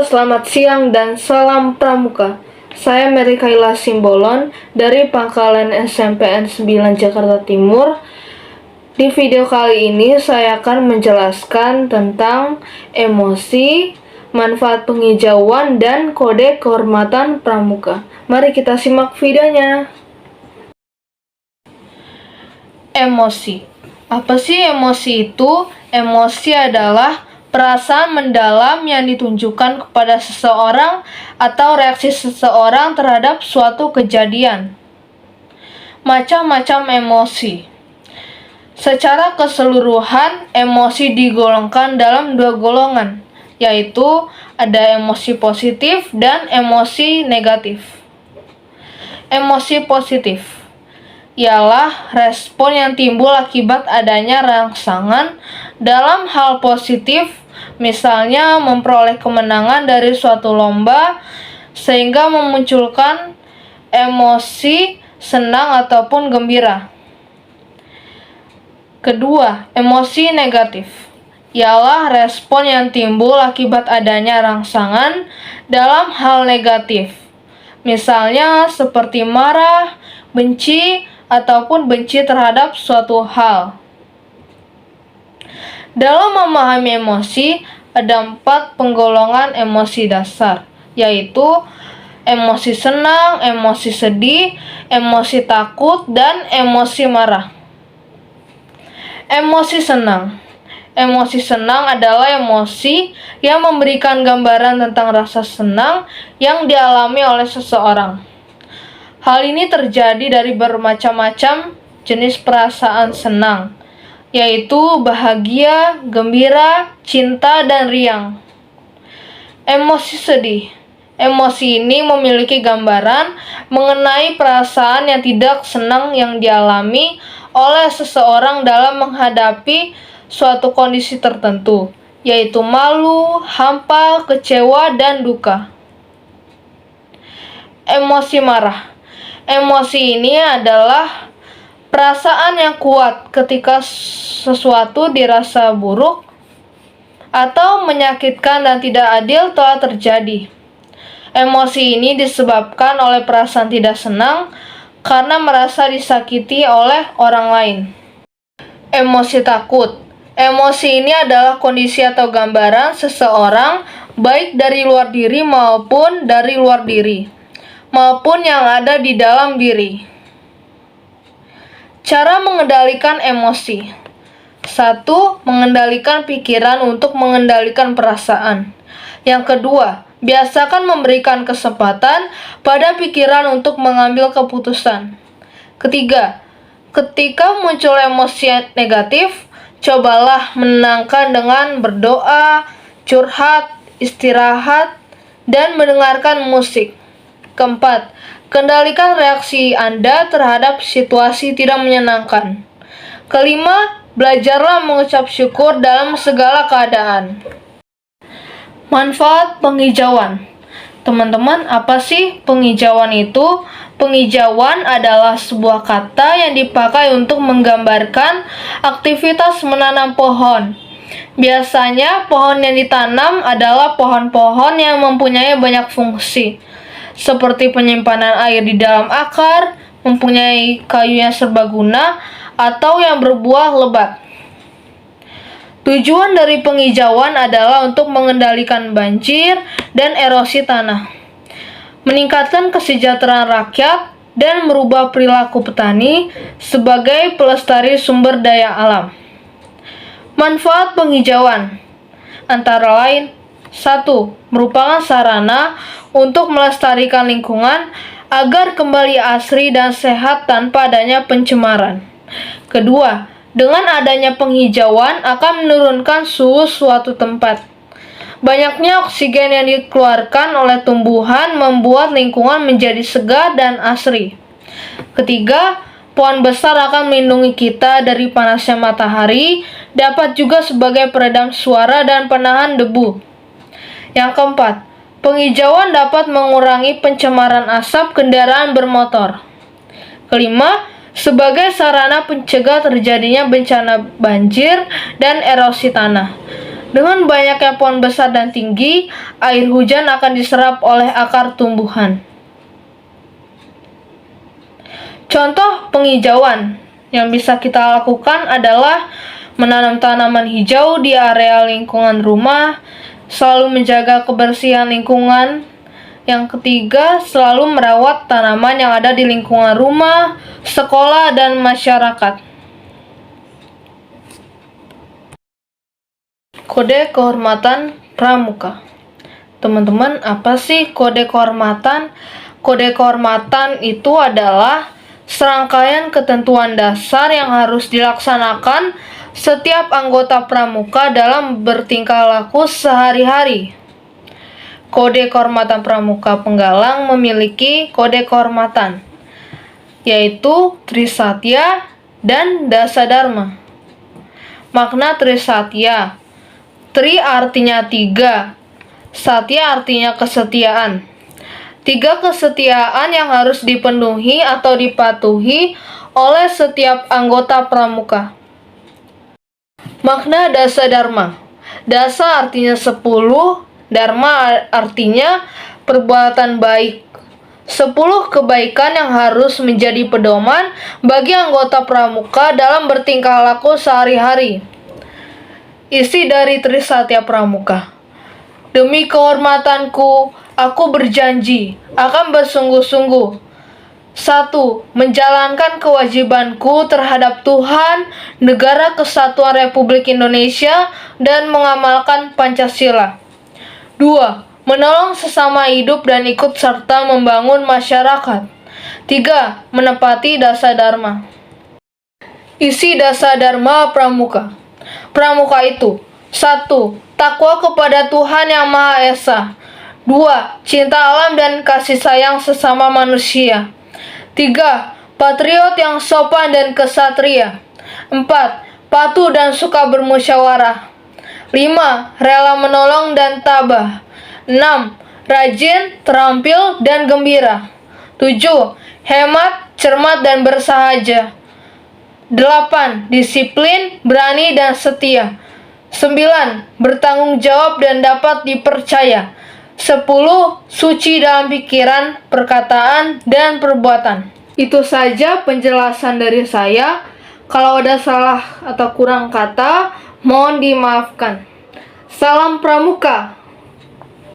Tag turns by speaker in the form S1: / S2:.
S1: selamat siang dan salam pramuka. Saya Mary Kayla Simbolon dari Pangkalan SMPN 9 Jakarta Timur. Di video kali ini saya akan menjelaskan tentang emosi, manfaat penghijauan, dan kode kehormatan pramuka. Mari kita simak videonya. Emosi. Apa sih emosi itu? Emosi adalah perasaan mendalam yang ditunjukkan kepada seseorang atau reaksi seseorang terhadap suatu kejadian. Macam-macam emosi. Secara keseluruhan, emosi digolongkan dalam dua golongan, yaitu ada emosi positif dan emosi negatif. Emosi positif ialah respon yang timbul akibat adanya rangsangan dalam hal positif, misalnya memperoleh kemenangan dari suatu lomba sehingga memunculkan emosi senang ataupun gembira. Kedua, emosi negatif ialah respon yang timbul akibat adanya rangsangan dalam hal negatif, misalnya seperti marah, benci, ataupun benci terhadap suatu hal. Dalam memahami emosi, ada 4 penggolongan emosi dasar, yaitu emosi senang, emosi sedih, emosi takut, dan emosi marah. Emosi senang. Emosi senang adalah emosi yang memberikan gambaran tentang rasa senang yang dialami oleh seseorang. Hal ini terjadi dari bermacam-macam jenis perasaan senang, yaitu bahagia, gembira, cinta, dan riang. Emosi sedih. Emosi ini memiliki gambaran mengenai perasaan yang tidak senang yang dialami oleh seseorang dalam menghadapi suatu kondisi tertentu, yaitu malu, hampa, kecewa, dan duka. Emosi marah. Emosi ini adalah perasaan yang kuat ketika sesuatu dirasa buruk atau menyakitkan dan tidak adil telah terjadi. Emosi ini disebabkan oleh perasaan tidak senang karena merasa disakiti oleh orang lain. Emosi takut. Emosi ini adalah kondisi atau gambaran seseorang baik dari luar diri maupun dari luar diri, maupun yang ada di dalam diri. Cara mengendalikan emosi. 1. Mengendalikan pikiran untuk mengendalikan perasaan. Yang kedua, biasakan memberikan kesempatan pada pikiran untuk mengambil keputusan. Ketiga, ketika muncul emosi negatif, cobalah menenangkan dengan berdoa, curhat, istirahat, dan mendengarkan musik. Keempat, kendalikan reaksi Anda terhadap situasi tidak menyenangkan. Kelima, belajarlah mengucap syukur dalam segala keadaan. Manfaat penghijauan. Teman-teman, apa sih penghijauan itu? Penghijauan adalah sebuah kata yang dipakai untuk menggambarkan aktivitas menanam pohon. Biasanya, pohon yang ditanam adalah pohon-pohon yang mempunyai banyak fungsi, seperti penyimpanan air di dalam akar, mempunyai kayu yang serbaguna, atau yang berbuah lebat. Tujuan dari penghijauan adalah untuk mengendalikan banjir dan erosi tanah, meningkatkan kesejahteraan rakyat, dan merubah perilaku petani sebagai pelestari sumber daya alam. Manfaat penghijauan antara lain: 1. Merupakan sarana untuk melestarikan lingkungan agar kembali asri dan sehat tanpa adanya pencemaran. Kedua, dengan adanya penghijauan akan menurunkan suhu suatu tempat. Banyaknya oksigen yang dikeluarkan oleh tumbuhan membuat lingkungan menjadi segar dan asri. Ketiga, pohon besar akan melindungi kita dari panasnya matahari, dapat juga sebagai peredam suara dan penahan debu. Yang keempat, penghijauan dapat mengurangi pencemaran asap kendaraan bermotor. Kelima, sebagai sarana pencegah terjadinya bencana banjir dan erosi tanah. Dengan banyaknya pohon besar dan tinggi, air hujan akan diserap oleh akar tumbuhan. Contoh penghijauan yang bisa kita lakukan adalah menanam tanaman hijau di area lingkungan rumah, selalu menjaga kebersihan lingkungan. Yang ketiga, selalu merawat tanaman yang ada di lingkungan rumah, sekolah, dan masyarakat. Kode kehormatan pramuka. Teman-teman, apa sih kode kehormatan? Kode kehormatan itu adalah serangkaian ketentuan dasar yang harus dilaksanakan setiap anggota pramuka dalam bertingkah laku sehari-hari. Kode kehormatan pramuka penggalang memiliki kode kehormatan, yaitu Trisatya dan Dasadharma. Makna Trisatya: Tri artinya 3, Satya artinya kesetiaan. 3 kesetiaan yang harus dipenuhi atau dipatuhi oleh setiap anggota pramuka. Makna Dasadharma: Dasa artinya 10, Dharma artinya perbuatan baik. 10 kebaikan yang harus menjadi pedoman bagi anggota pramuka dalam bertingkah laku sehari-hari. Isi dari Trisatya Pramuka: Demi kehormatanku, aku berjanji akan bersungguh-sungguh. 1. Menjalankan kewajibanku terhadap Tuhan, Negara Kesatuan Republik Indonesia, dan mengamalkan Pancasila. 2. Menolong sesama hidup dan ikut serta membangun masyarakat. 3. Menepati Dasadharma. Isi Dasadharma Pramuka. Pramuka itu: 1. Takwa kepada Tuhan Yang Maha Esa. 2. Cinta alam dan kasih sayang sesama manusia. 3. Patriot yang sopan dan kesatria. 4. Patuh dan suka bermusyawarah. 5. Rela menolong dan tabah. 6. Rajin, terampil, dan gembira. 7. Hemat, cermat, dan bersahaja. 8. Disiplin, berani, dan setia. 9. Bertanggung jawab dan dapat dipercaya. 10. Suci dalam pikiran, perkataan, dan perbuatan. Itu saja penjelasan dari saya. Kalau ada salah atau kurang kata, mohon dimaafkan. Salam Pramuka.